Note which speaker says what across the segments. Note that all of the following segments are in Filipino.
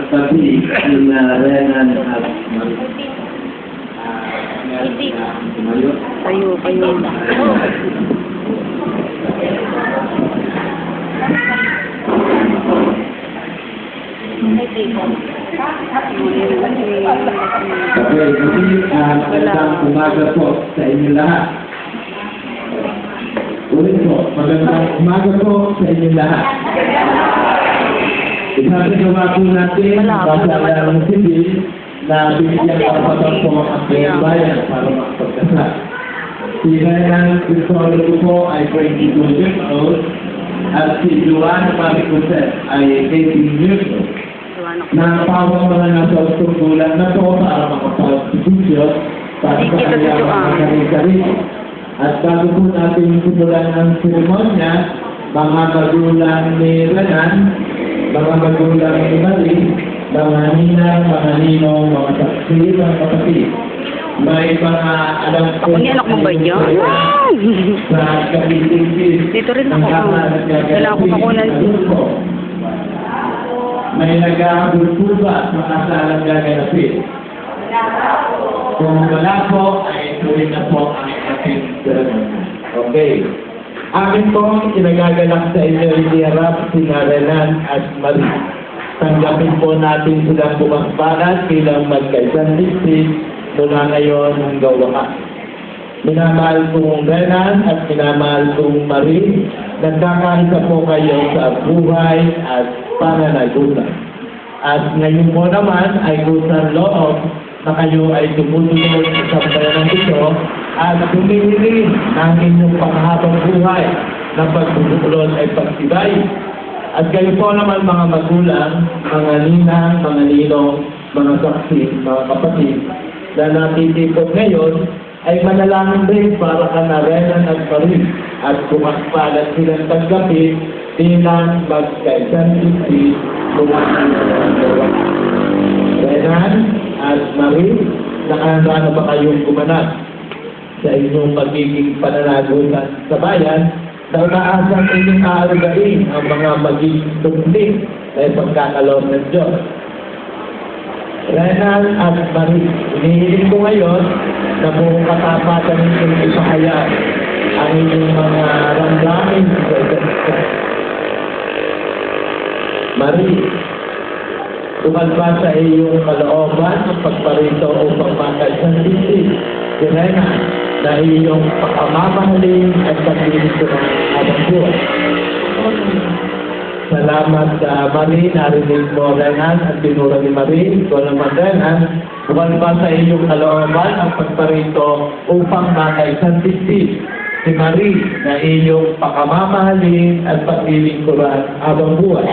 Speaker 1: magpapili ng Renan at Mayo.
Speaker 2: Kayo.
Speaker 1: Okay, magandang umaga po sa inyo lahat. Ulit po, magandang umaga po sa inyo lahat. Isasagawa po natin basa ng sibil na binigyan kapatid po ang buong bayan para makapagkasal. Si Renan Crisologo po ay 22 years old at si Joanna Marie Joseph ay 18 years old. Napawang mga nasa tunggulan na po para makapag-sityo para sa kanyang mga sarili-sarili. At bago po natin simulan ang seremonya, mga magulang ni Renan, mga magulang ni Marie, mga ninang, mga ninong, mga saksi, mga kapatid. May mga alam ko
Speaker 2: ako ni anak mo ba niya?
Speaker 1: sa kapitin
Speaker 2: Dito rin ako. Kailangan ko pakunan.
Speaker 1: May nag-aabot po ba sa kasalang gaganapin? Kung wala po, ay tuloy na po ang ating seremonya. Okay. Amin pong kinagagalak sa inyo iniharap si Renan at Marie. Tanggapin po natin silang bukas balat bilang magkaisang listis mula ngayon hanggang wakas. Minamahal kong Renan at minamahal kong Marie, nagkakaisa po kayo sa buhay at pananagutan. At ngayon po naman ay kusang loob na kayo ay tumutunod sa bayan ng ito at humihiling ng inyong panghabang buhay na pagbubuklod ay pagtibay. At kayo po naman mga magulang, mga ninang, mga ninong, mga saksi, mga kapatid, na natitipot ngayon ay manalangin rin para ka na Renan at Marie at kumakpalat silang tanggapin bilang magkaisang isip mula ng dalawa. Renan at Marie, nakahanda na ba kayong gumanap sa inyong magiging pananagutan sa bayan na umaasang inyong aarugain ang mga magiging tungling na pagkakaloob ng Diyos? Renan at Marie, hinihiling ko ngayon na buong katapatan ninyong ipahayag ang inyong mga ramdamin sa isa't isa. Marie, tukal ba sa iyong kalooban ang pagparito upang makaisang isip si Renan na iyong pakamamahalin at pagpilit ko ng habang buhay? Salamat sa Marie, narinig mo Renan at tinuro ni Marie. Ikaw naman Renan, tukal ba sa iyong kalooban ang pagparito upang makaisang isip si Marie na iyong pakamamahalin at pagpilit ko ng habang buhay?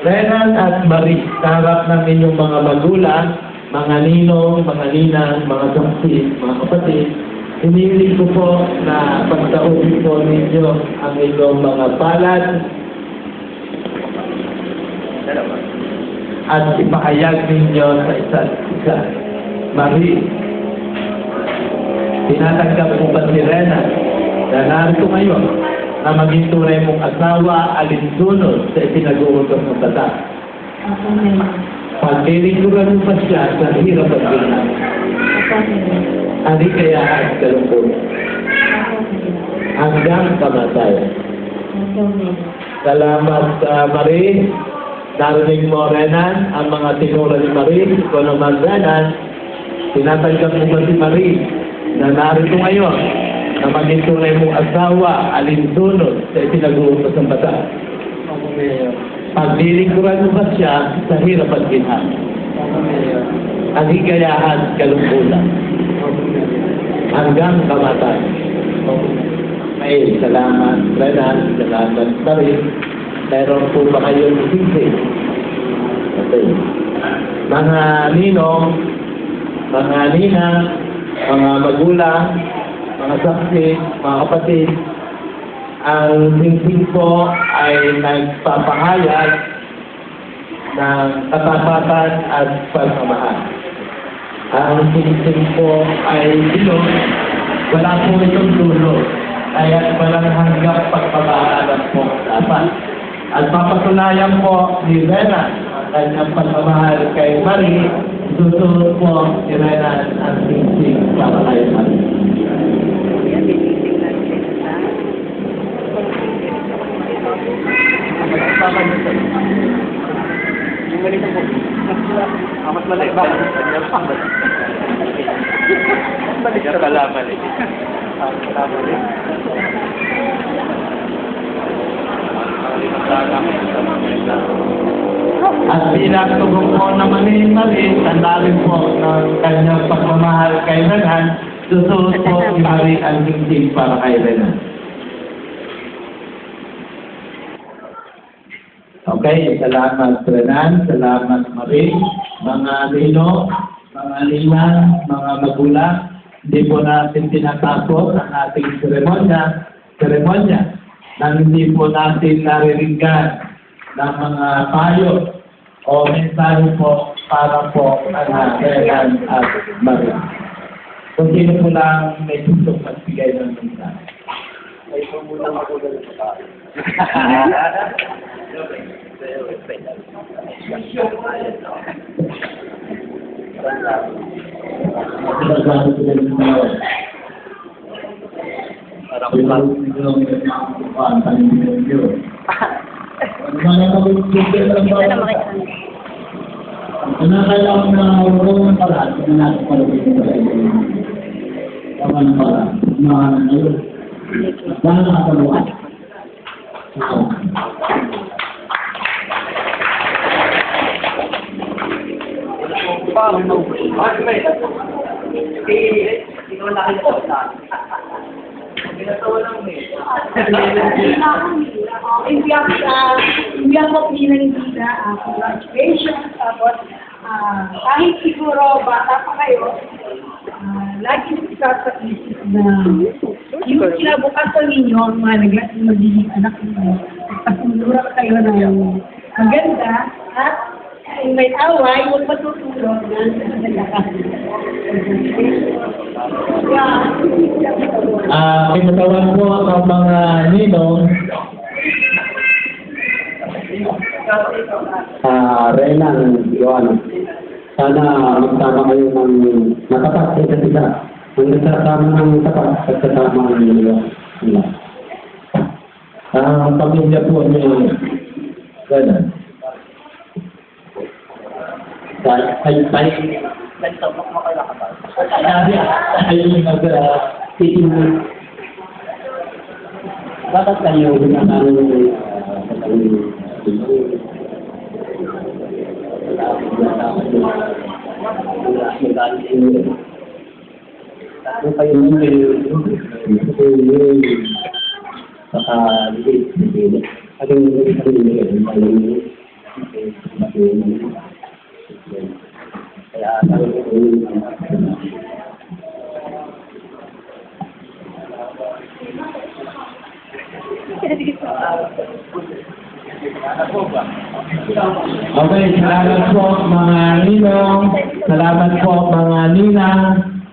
Speaker 1: Renan at Marie, sa harap ng inyong mga magulang, mga ninong, mga ninang, mga saksi, mga kapatid, hinihiling ko po na pagtauhin po ninyo ang inyong mga palad at ipahayag ninyo sa isa't isa. Marie, tinatanggap mo ba si Renan na narito ngayon na maging tunay mong asawa alinsunod sa ipinag-uutos ng batas? Pagdilindugan mo pa siya sa hirap at bilang. Hindi kaya ang kalungkutan. Hanggang kamatayan. Salamat sa Marie. Narinig mo Renan ang mga tinuro ni Marie. Ikaw naman Renan, tinatanggap mo ba si Marie na narito ngayon na maging tunay mong asawa, alinsunod sa ipinag-uutos ng batas? Pagdilingkuran mo ba siya sa hirap at ginhawa? Ang higayahan, kalungkutan. Hanggang kamatayan. Ay, salamat, Renan. Salamat pa rin. Meron po ba kayong sisi? Okay. Mga ninong, mga ninang, mga magulang, mga saksi, mga kapatid, ang singsing po ay nagpapahayag ng katapatan at pagmamahal. Ang singsing po ay silog, wala po itong dulo, kaya walang hanggang pagpapaalam po dapat. At papatunayan po ni Renan kanyang pagmamahal kay Marie, susunod po si Renan ang singsing para kay Marie.
Speaker 2: Yan, biniling natin sa...
Speaker 3: Mas mali ba? Mali ka pala, mali.
Speaker 1: At bilang tugong po naman ni Marie, tandaan po ng kanyang pagmamahal kay Renan, susunod po si Marie ang singsing para kay Renan. Okay, salamat Renan, salamat Marie, mga lino, mga linang, mga magulang. Hindi po natin tinatapos ang ating seremonya nang hindi po natin nariringgan ng mga payo o mensahe po para po ang Renan at Marie. Kung sino po lang may gusto magbigay ng mensahe.
Speaker 3: Ay, kung muna magulang sa tayo.
Speaker 1: Kailangan na huwag ng paraan kung natin palagay sa iyo. Tama ng paraan. Mahal na yun. Dahil nakakaluan.
Speaker 3: Paano mo? Ikaw na kayo sa ginatawa lang
Speaker 4: Hindi ako pinanggina congratulations. Tapos, kahit siguro bata pa kayo, lagi sa isip na yung kinabukasan ninyo, ang mga magiging anak ninyo, pagpasunura kayo ng maganda at kung may away, huwag matutulog na
Speaker 1: Pinatawan po ang mga ninong
Speaker 5: Renan, Joan, sana magsama kayo ng matapat sa isa't isa. Ang nagsasama ng tapat at kasama ng nila.
Speaker 1: ang pamilya po ni Renan. Ay,
Speaker 5: Bakit kayo ginagawa
Speaker 1: Okay, salamat po mga ninong, salamat po mga ninang,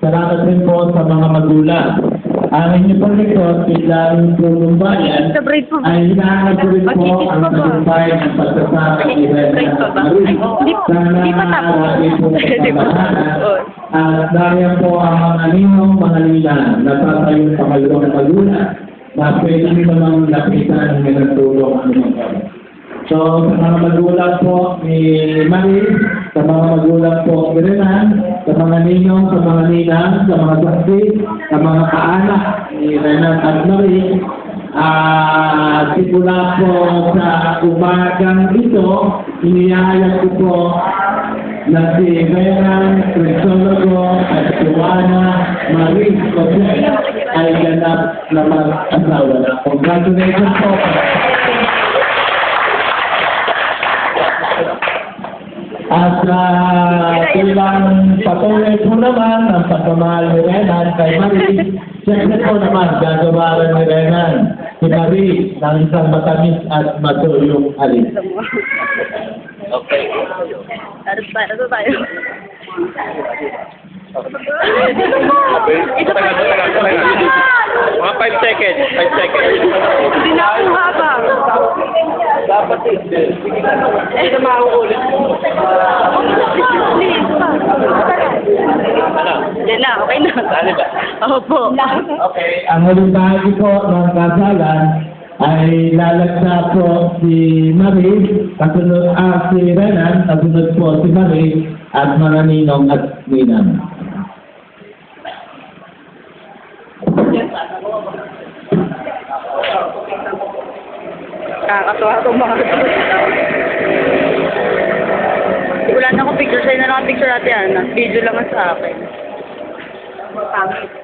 Speaker 1: salamat din po sa mga magulang. Ang inyo pong likod, biglang tulong bayan,
Speaker 2: Sa break pa ba?
Speaker 1: ay hinahanap rin po ang tagumpay ng pagkasama ni Renan at Marie. Sana
Speaker 2: Di pa tapos.
Speaker 1: lagi po
Speaker 2: Di pa
Speaker 1: kasamahan.
Speaker 2: tapos.
Speaker 1: At dahil po ang mga ninong, mga ninang, natatayong pangalawang magulang, na pwede nyo namang lapitan ng nagtulong ang mga. So, sa mga magulang po ni Marie, sa mga magulang po ni Renan, sa mga ninong, sa mga ninang, sa mga saksi, sa mga kaanak ni Renan at Marie, simula po sa umagang ito, inihayag ko po na si Renan, Crisologo, at Joanna Marie Jose ay ganap na mag-asawa na. Congratulations po! At bilang patuloy po naman ang pagmamahal ni Renan kay Marie, siyempre po naman gagawaran ni Renan si Marie ng isang matamis at matulong alin.
Speaker 3: Okay.
Speaker 2: Ano tayo?
Speaker 3: Ito pa.
Speaker 6: Mga 5 seconds. 5 seconds.
Speaker 2: Hindi na ako haba.
Speaker 6: Dapat hindi. Hindi na mauulit.
Speaker 2: Please, pa.
Speaker 6: Ano?
Speaker 2: Yan na, okay na.
Speaker 6: Dali ba?
Speaker 2: Opo.
Speaker 1: Okay, ang huling bahagi po ng kasalan ay lalagsa po si Marie, kasunod si Renan, kasunod po si Marie, at mga ninong at ninang.
Speaker 2: Kakatuwa itong mga wala na akong picture. Sa'yo na lang ang picture natin, Ana. Video lang ang sa akin. Pangit.